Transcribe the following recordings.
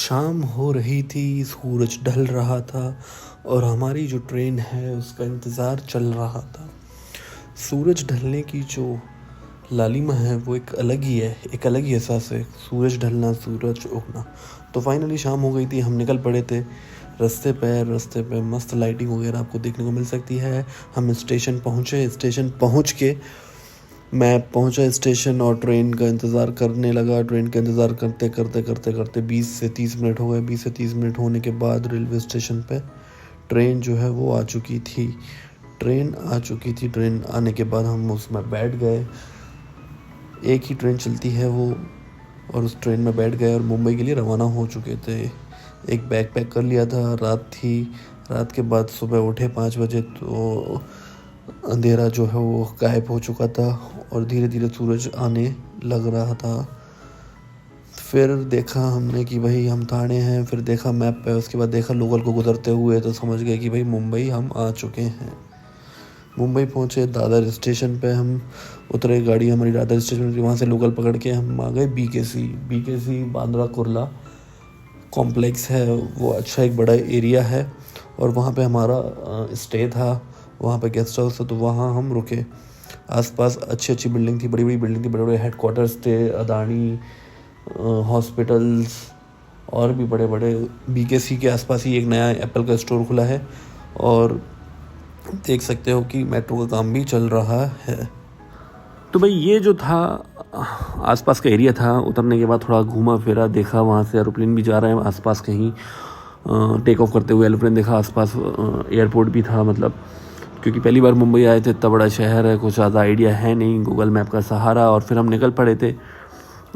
शाम हो रही थी, सूरज ढल रहा था और हमारी जो ट्रेन है उसका इंतज़ार चल रहा था। सूरज ढलने की जो लालिमा है वो एक अलग ही है, एक अलग ही एहसास है। सूरज ढलना, सूरज उगना। तो फाइनली शाम हो गई थी, हम निकल पड़े थे रास्ते पे मस्त लाइटिंग वगैरह आपको देखने को मिल सकती है। हम स्टेशन पहुँचे, स्टेशन पहुँच के मैं पहुंचा स्टेशन और ट्रेन का इंतज़ार करने लगा। ट्रेन का इंतज़ार करते 20 से 30 मिनट हो गए। 20 से 30 मिनट होने के बाद रेलवे स्टेशन पे ट्रेन जो है वो आ चुकी थी। ट्रेन आने के बाद हम उसमें बैठ गए। एक ही ट्रेन चलती है वो, और उस ट्रेन में बैठ गए और मुंबई के लिए रवाना हो चुके थे। एक बैग पैक कर लिया था, रात थी। रात के बाद सुबह उठे 5 बजे तो अंधेरा जो है वो गायब हो चुका था और धीरे धीरे सूरज आने लग रहा था। फिर देखा हमने कि भाई हम ठाणे हैं। फिर देखा मैप पे, उसके बाद देखा लोकल को गुजरते हुए, तो समझ गए कि भाई मुंबई हम आ चुके हैं। मुंबई पहुंचे, दादर स्टेशन पे हम उतरे। गाड़ी हमारी दादर स्टेशन पे, वहाँ से लोकल पकड़ के हम आ गए बीकेसी बांद्रा कुर्ला कॉम्प्लेक्स है वो। अच्छा एक बड़ा एरिया है और वहाँ पे हमारा स्टे था। वहाँ पे गेस्ट हाउस था तो वहाँ हम रुके। आसपास अच्छी बिल्डिंग थी, बड़ी बिल्डिंग थी, बड़े बड़े हेडक्वार्टर्स थे, अदानी हॉस्पिटल्स और भी बड़े बड़े। बीकेसी के आसपास ही एक नया एप्पल का स्टोर खुला है और देख सकते हो कि मेट्रो का काम भी चल रहा है। तो भाई ये जो था आसपास का एरिया था। उतरने के बाद थोड़ा घूमा फिरा, देखा वहाँ से एरोप्लेन भी जा रहे हैं आसपास कहीं टेक ऑफ करते हुए एरोप्लेन देखा। आसपास एयरपोर्ट भी था, मतलब क्योंकि पहली बार मुंबई आए थे, इतना बड़ा शहर है, कुछ ज़्यादा आइडिया है नहीं, गूगल मैप का सहारा। और फिर हम निकल पड़े थे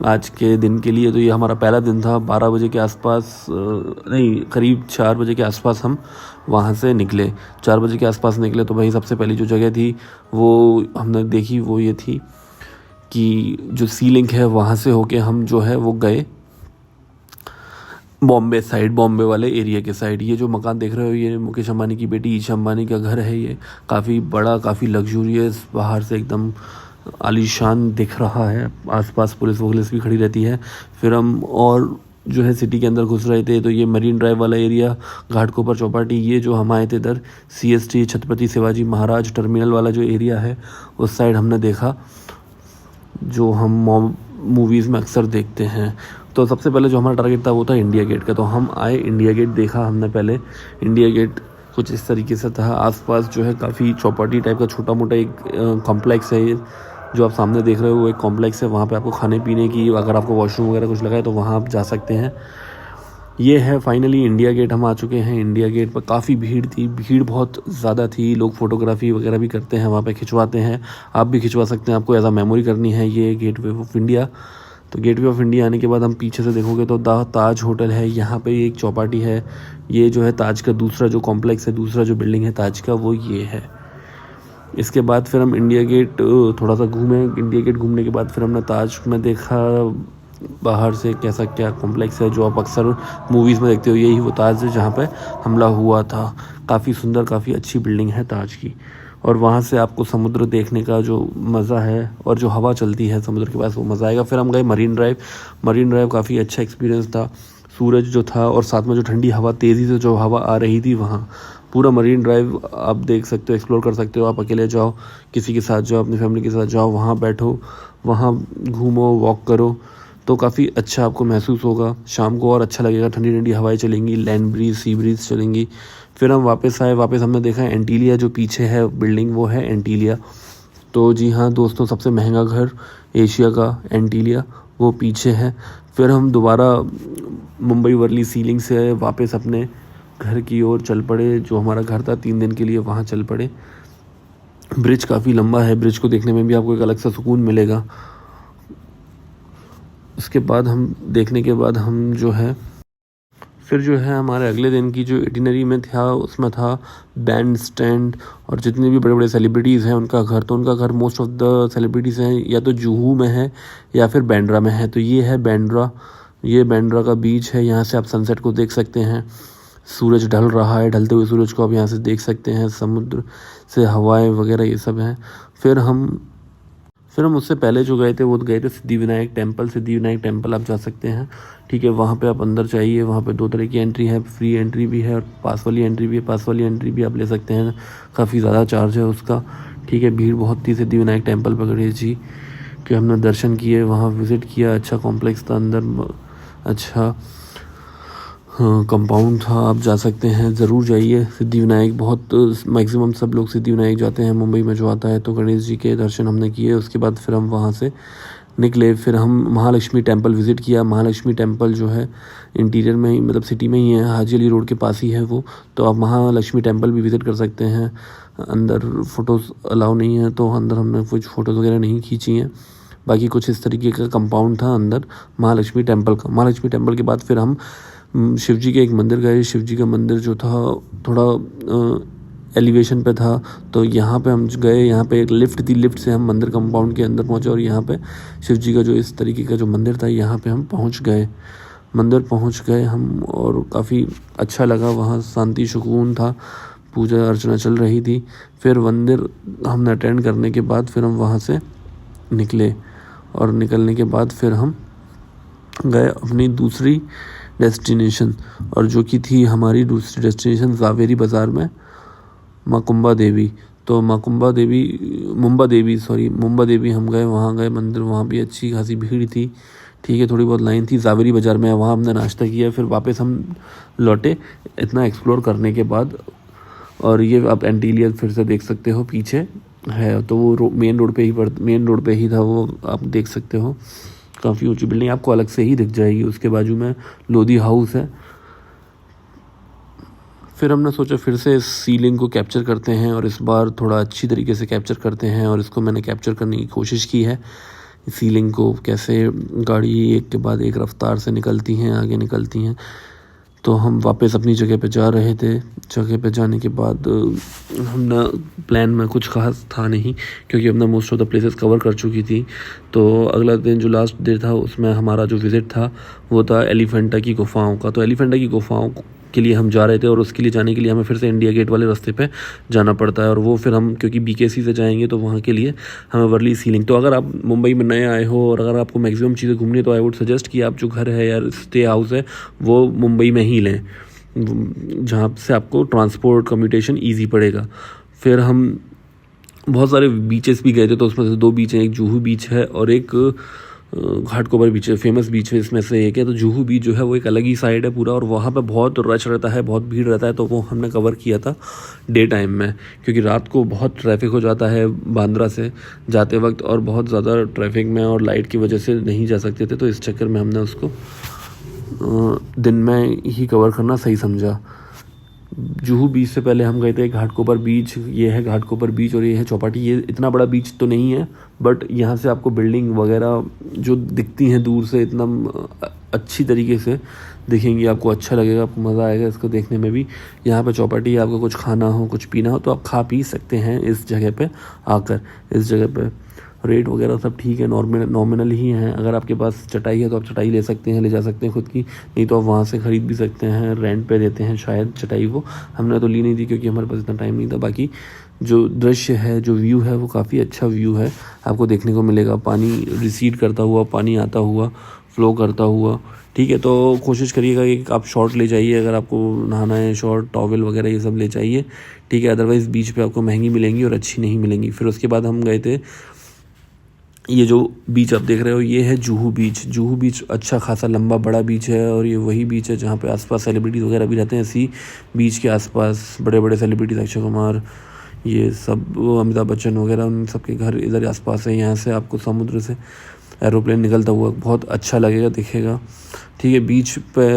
आज के दिन के लिए। तो ये हमारा पहला दिन था। 12 बजे के आसपास नहीं, करीब 4 बजे के आसपास हम वहाँ से निकले। 4 बजे के आसपास निकले तो भाई सबसे पहली जो जगह थी वो हमने देखी, वो ये थी कि जो सी लिंक है वहाँ से होके हम जो है वो गए बॉम्बे वाले एरिया के साइड। ये जो मकान देख रहे हो, ये मुकेश अंबानी की बेटी ईशा अंबानी का घर है। ये काफ़ी बड़ा, काफ़ी लग्जूरियस, बाहर से एकदम आलीशान दिख रहा है। आसपास पुलिस भी खड़ी रहती है। फिर हम और जो है सिटी के अंदर घुस रहे थे तो ये मरीन ड्राइव वाला एरिया, घाटकोपर चौपाटी, ये जो हम आए थे इधर CST छत्रपति शिवाजी महाराज टर्मिनल वाला जो एरिया है उस साइड हमने देखा, जो हम मूवीज़ में अक्सर देखते हैं। तो सबसे पहले जो हमारा टारगेट था वो था इंडिया गेट का। तो हम आए, इंडिया गेट देखा हमने पहले। इंडिया गेट कुछ इस तरीके से था। आसपास जो है काफ़ी चौपाटी टाइप का छोटा मोटा एक कॉम्प्लेक्स है। ये जो आप सामने देख रहे हो वो एक कॉम्प्लेक्स है। वहाँ पे आपको खाने पीने की, अगर आपको वॉशरूम वगैरह कुछ लगा है तो वहाँ आप जा सकते हैं। ये है फाइनली इंडिया गेट, हम आ चुके हैं। इंडिया गेट पर काफ़ी भीड़ थी, भीड़ बहुत ज़्यादा थी। लोग फ़ोटोग्राफी वगैरह भी करते हैं वहाँ पे, खिंचवाते हैं। आप भी खिंचवा सकते हैं, आपको एज आ मेमोरी करनी है। ये गेटवे ऑफ इंडिया। तो गेटवे ऑफ इंडिया आने के बाद हम पीछे से देखोगे तो ताज होटल है। यहाँ पे एक चौपाटी है। ये जो है ताज का दूसरा जो कॉम्प्लेक्स है, दूसरा जो बिल्डिंग है ताज का, वो ये है। इसके बाद फिर हम इंडिया गेट थोड़ा सा घूमे। इंडिया गेट घूमने के बाद फिर हमने ताज में देखा बाहर से कैसा क्या कॉम्प्लेक्स है, जो आप अक्सर मूवीज़ में देखते हो। यही वो ताज है जहाँ पे हमला हुआ था। काफ़ी सुंदर, काफ़ी अच्छी बिल्डिंग है ताज की। और वहाँ से आपको समुद्र देखने का जो मज़ा है और जो हवा चलती है समुद्र के पास, वो मज़ा आएगा। फिर हम गए मरीन ड्राइव काफ़ी अच्छा एक्सपीरियंस था। सूरज जो था और साथ में जो ठंडी हवा, तेज़ी से जो हवा आ रही थी, वहाँ पूरा मरीन ड्राइव आप देख सकते हो, एक्सप्लोर कर सकते हो। आप अकेले जाओ, किसी के साथ जाओ, अपनी फैमिली के साथ जाओ, वहाँ बैठो, वहाँ घूमो, वॉक करो, तो काफ़ी अच्छा आपको महसूस होगा। शाम को और अच्छा लगेगा, ठंडी ठंडी हवाएं चलेंगी, लैंड ब्रीज, सी ब्रीज चलेंगी। फिर हम वापस आए। वापस हमने देखा एंटीलिया, जो पीछे है बिल्डिंग वो है एंटीलिया। तो जी हाँ दोस्तों, सबसे महंगा घर एशिया का एंटीलिया, वो पीछे है। फिर हम दोबारा मुंबई वर्ली सीलिंग से वापस अपने घर की ओर चल पड़े। जो हमारा घर था 3 दिन के लिए, वहाँ चल पड़े। ब्रिज काफ़ी लंबा है, ब्रिज को देखने में भी आपको एक अलग सा सुकून मिलेगा। उसके बाद हम देखने के बाद हम जो है फिर जो है हमारे अगले दिन की जो इटिनरी में था उसमें था बैंड स्टैंड और जितने भी बड़े बड़े सेलिब्रिटीज़ हैं उनका घर। तो उनका घर मोस्ट ऑफ द सेलिब्रिटीज़ हैं या तो जुहू में है या फिर बांद्रा में है। तो ये है बांद्रा, ये बांद्रा का बीच है। यहाँ से आप सनसेट को देख सकते हैं। सूरज ढल रहा है, ढलते हुए सूरज को आप यहाँ से देख सकते हैं। समुद्र से हवाएं वगैरह ये सब हैं। फिर हम उससे पहले जो गए थे वो गए थे सिद्धिविनायक टेम्पल। सिद्धिविनायक टेम्पल आप जा सकते हैं, ठीक है। वहाँ पे आप अंदर जाइए, वहाँ पे 2 तरह की एंट्री है, फ्री एंट्री भी है और पास वाली एंट्री भी है। पास वाली एंट्री भी आप ले सकते हैं, काफ़ी ज़्यादा चार्ज है उसका, ठीक है। भीड़ बहुत थी सिद्धिविनायक टेम्पल पर गणेश जी के, हमने दर्शन किए, वहाँ विज़िट किया। अच्छा कॉम्प्लेक्स था अंदर, अच्छा हाँ कंपाउंड था। आप जा सकते हैं, ज़रूर जाइए सिद्धिविनायक। बहुत मैक्सिमम सब लोग सिद्धिविनायक जाते हैं मुंबई में जो आता है, तो गणेश जी के दर्शन हमने किए। उसके बाद फिर हम वहाँ से निकले, फिर हम महालक्ष्मी टेम्पल विज़िट किया। महालक्ष्मी टेम्पल जो है इंटीरियर में ही, मतलब सिटी में ही है, हाजी अली रोड के पास ही है वो, तो आप महालक्ष्मी टेम्पल भी विज़िट कर सकते हैं। अंदर फ़ोटोज़ अलाउ नहीं है, तो अंदर हमने कुछ फ़ोटोज़ वगैरह नहीं खींची हैं। बाकी कुछ इस तरीके का कंपाउंड था अंदर महालक्ष्मी टेम्पल का। महालक्ष्मी टेम्पल के बाद फिर हम शिव जी के एक मंदिर गए। शिव जी का मंदिर जो था थोड़ा एलिवेशन पे था, तो यहाँ पे हम गए। यहाँ पे एक लिफ्ट थी, लिफ्ट से हम मंदिर कंपाउंड के अंदर पहुँचे और यहाँ पे शिव जी का जो इस तरीके का जो मंदिर था, यहाँ पे हम पहुँच गए। मंदिर पहुँच गए हम और काफ़ी अच्छा लगा, वहाँ शांति सुकून था, पूजा अर्चना चल रही थी। फिर मंदिर हमने अटेंड करने के बाद फिर हम वहाँ से निकले और निकलने के बाद फिर हम गए अपनी दूसरी डेस्टिनेशन, और जो कि थी हमारी दूसरी डेस्टिनेशन ज़ावेरी बाज़ार में मुंबा देवी। तो मुंबा देवी हम गए, वहाँ गए मंदिर, वहाँ भी अच्छी खासी भीड़ थी, ठीक है। थोड़ी बहुत लाइन थी ज़ावेरी बाज़ार में, वहाँ हमने नाश्ता किया, फिर वापस हम लौटे इतना एक्सप्लोर करने के बाद। और ये आप एंटीलियर फिर से देख सकते हो, पीछे है, तो वो मेन रोड पे ही था वो, आप देख सकते हो। काफ़ी ऊंची बिल्डिंग आपको अलग से ही दिख जाएगी। उसके बाजू में लोधी हाउस है। फिर हमने सोचा फिर से इस सीलिंग को कैप्चर करते हैं और इस बार थोड़ा अच्छी तरीके से कैप्चर करते हैं, और इसको मैंने कैप्चर करने की कोशिश की है, सीलिंग को कैसे गाड़ी एक के बाद एक रफ्तार से निकलती हैं, आगे निकलती हैं। तो हम वापस अपनी जगह पे जा रहे थे। जगह पे जाने के बाद हमने प्लान में कुछ खास था नहीं, क्योंकि हमने most of the places cover कर चुकी थी। तो अगला दिन जो लास्ट डे था उसमें हमारा जो विज़िट था वो था एलिफेंटा की गुफाओं का। तो एलिफेंटा की गुफाओं के लिए हम जा रहे थे, और उसके लिए जाने के लिए हमें फिर से इंडिया गेट वाले रास्ते पे जाना पड़ता है, और वो फिर हम क्योंकि बीकेसी से जाएंगे तो वहाँ के लिए हमें वर्ली सीलिंग। तो अगर आप मुंबई में नए आए हो और अगर आपको मैक्सिमम चीज़ें घूमनी है, तो आई वुड सजेस्ट कि आप जो घर है या स्टे हाउस है वो मुंबई में ही लें, जहाँ से आपको ट्रांसपोर्ट कम्यूटेशन ईजी पड़ेगा। फिर हम बहुत सारे बीचेस भी गए थे, तो उसमें से 2 बीच हैं, एक जुहू बीच है और एक घाटकोपर बीच है, फेमस बीच है इसमें से एक है। तो जुहू बीच जो है वो एक अलग ही साइड है पूरा, और वहाँ पे बहुत रश रहता है, बहुत भीड़ रहता है, तो वो हमने कवर किया था डे टाइम में, क्योंकि रात को बहुत ट्रैफिक हो जाता है बांद्रा से जाते वक्त, और बहुत ज़्यादा ट्रैफिक में और लाइट की वजह से नहीं जा सकते थे, तो इस चक्कर में हमने उसको दिन में ही कवर करना सही समझा। जुहू बीच से पहले हम गए थे घाटकोपर बीच। ये है घाटकोपर बीच और ये है चौपाटी। ये इतना बड़ा बीच तो नहीं है, बट यहाँ से आपको बिल्डिंग वगैरह जो दिखती हैं दूर से इतना अच्छी तरीके से दिखेंगी, आपको अच्छा लगेगा, आपको मज़ा आएगा इसको देखने में भी। यहाँ पे चौपाटी, आपको कुछ खाना हो कुछ पीना हो तो आप खा पी सकते हैं इस जगह पे आकर। इस जगह पे रेट वगैरह सब ठीक है, नॉमिनल ही हैं। अगर आपके पास चटाई है तो आप चटाई ले सकते हैं, ले जा सकते हैं खुद की, नहीं तो आप वहाँ से ख़रीद भी सकते हैं, रेंट पे देते हैं शायद चटाई वो। हमने तो ली नहीं थी क्योंकि हमारे पास इतना टाइम नहीं था। बाकी जो दृश्य है, जो व्यू है, वो काफ़ी अच्छा व्यू है, आपको देखने को मिलेगा। पानी रिसीड करता हुआ, पानी आता हुआ, फ्लो करता हुआ, ठीक है। तो कोशिश करिएगा कि आप शॉर्ट ले जाइए, अगर आपको नहाना है, शॉर्ट टॉवल वगैरह ये सब ले जाइए, ठीक है। अदरवाइज़ बीच पे आपको महंगी मिलेंगी और अच्छी नहीं मिलेंगी। फिर उसके बाद हम गए थे, ये जो बीच आप देख रहे हो ये है जुहू बीच। जुहू बीच अच्छा खासा लंबा बड़ा बीच है, और ये वही बीच है जहाँ पे आसपास सेलिब्रिटीज़ वगैरह भी रहते हैं। इसी बीच के आसपास बड़े बड़े सेलिब्रिटीज़, अक्षय कुमार, ये सब, अमिताभ बच्चन वगैरह, उन सब के घर इधर आसपास है। यहाँ से आपको समुद्र से एरोप्लेन निकलता हुआ बहुत अच्छा लगेगा, दिखेगा, ठीक है। बीच पे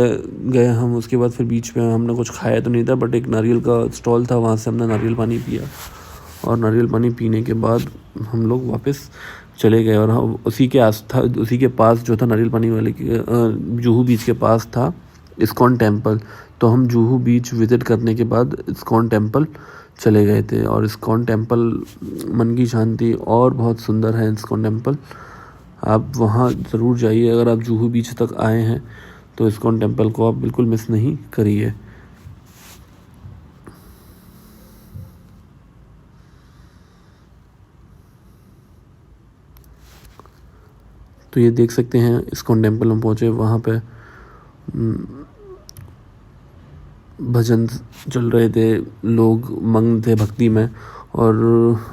गए हम, उसके बाद फिर बीच पे हमने कुछ खाया तो नहीं था, बट एक नारियल का स्टॉल था, वहाँ से हमने नारियल पानी पिया, और नारियल पानी पीने के बाद हम लोग वापस चले गए। और उसी के पास जो था नारियल पानी वाले के जुहू बीच के पास था इस्कॉन टेम्पल। तो हम जुहू बीच विज़िट करने के बाद इस्कॉन टेम्पल चले गए थे, और इस्कॉन टेम्पल मन की शांति और बहुत सुंदर है इस्कॉन टेम्पल। आप वहाँ ज़रूर जाइए, अगर आप जुहू बीच तक आए हैं तो इस्कॉन टेम्पल को आप बिल्कुल मिस नहीं करिए। तो ये देख सकते हैं इस्कॉन टेम्पल हम पहुँचे, वहाँ पे भजन चल रहे थे, लोग मग्न थे भक्ति में, और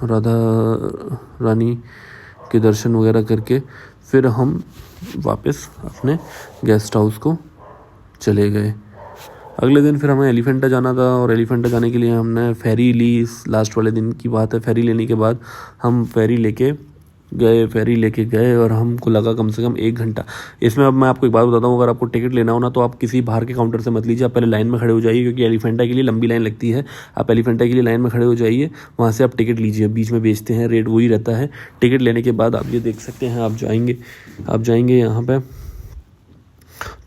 राधा रानी के दर्शन वगैरह करके फिर हम वापस अपने गेस्ट हाउस को चले गए। अगले दिन फिर हमें एलिफेंटा जाना था, और एलिफेंटा जाने के लिए हमने फेरी ली। लास्ट वाले दिन की बात है। फेरी लेने के बाद हम फेरी लेके गए और हमको लगा कम से कम 1 घंटा। इसमें अब मैं आपको एक बात बताता हूँ, अगर आपको टिकट लेना हो ना, तो आप किसी बाहर के काउंटर से मत लीजिए, आप पहले लाइन में खड़े हो जाइए, क्योंकि एलिफेंटा के लिए लंबी लाइन लगती है। आप एलिफेंटा के लिए लाइन में खड़े हो जाइए, वहाँ से आप टिकट लीजिए, बीच में बेचते हैं, रेट वही रहता है। टिकट लेने के बाद आप ये देख सकते हैं, आप जाएंगे यहाँ पर,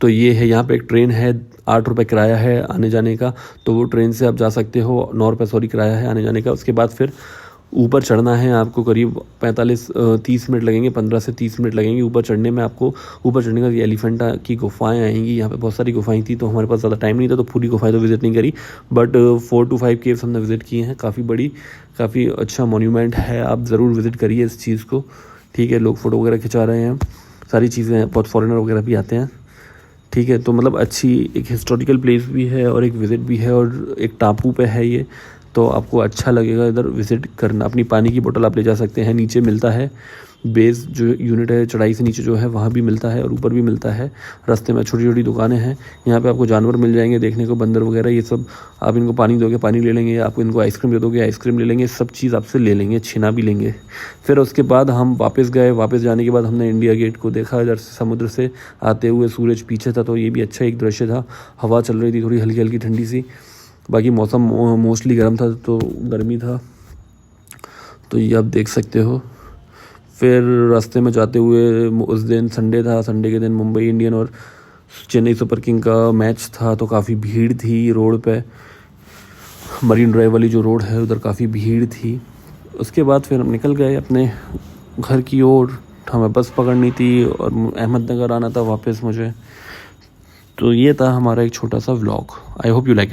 तो ये है, यहाँ पे एक ट्रेन है, 8 रुपये किराया है आने जाने का, तो वो ट्रेन से आप जा सकते हो। 9 रुपये किराया है आने जाने का। उसके बाद फिर ऊपर चढ़ना है आपको, करीब 30 मिनट लगेंगे, 15 से 30 मिनट लगेंगे ऊपर चढ़ने में आपको। ऊपर चढ़ने का एलिफेंटा की गुफाएं आएंगी, यहाँ पे बहुत सारी गुफाएं थी, तो हमारे पास ज़्यादा टाइम नहीं था, तो पूरी गुफाएं तो विज़िट नहीं करी, बट 4 to 5 केव्स हमने विज़िट किए हैं। काफ़ी अच्छा मोन्यूमेंट है, आप ज़रूर विज़िट करिए इस चीज़ को, ठीक है। लोग फ़ोटो वगैरह खिंचा रहे हैं, सारी चीज़ें हैं, बहुत फॉरेनर वगैरह भी आते हैं, ठीक है। तो मतलब अच्छी एक हिस्टोरिकल प्लेस भी है और एक विज़िट भी है, और एक टापू पे है ये, तो आपको अच्छा लगेगा इधर विज़िट करना। अपनी पानी की बोतल आप ले जा सकते हैं, नीचे मिलता है, बेस जो यूनिट है चढ़ाई से नीचे जो है वहाँ भी मिलता है, और ऊपर भी मिलता है। रास्ते में छोटी छोटी दुकानें हैं, यहाँ पे आपको जानवर मिल जाएंगे देखने को, बंदर वगैरह, ये सब। आप इनको पानी दोगे, पानी ले लेंगे, आप इनको आइसक्रीम दे दोगे, आइसक्रीम ले लेंगे, सब चीज़ आपसे ले लेंगे, छीना भी लेंगे। फिर उसके बाद हम वापस गए। वापस जाने के बाद हमने इंडिया गेट को देखा, इधर समुद्र से आते हुए, सूरज पीछे था, तो ये भी अच्छा एक दृश्य था। हवा चल रही थी थोड़ी हल्की हल्की ठंडी सी, बाकी मौसम मोस्टली गर्म था, तो गर्मी था, तो ये आप देख सकते हो। फिर रास्ते में जाते हुए, उस दिन संडे था, संडे के दिन मुंबई इंडियन और चेन्नई सुपर किंग का मैच था, तो काफ़ी भीड़ थी रोड पे। मरीन ड्राइव वाली जो रोड है उधर काफ़ी भीड़ थी। उसके बाद फिर हम निकल गए अपने घर की ओर। हमें बस पकड़नी थी और अहमदनगर आना था वापस मुझे। तो ये था हमारा एक छोटा सा vlog. I hope you like it.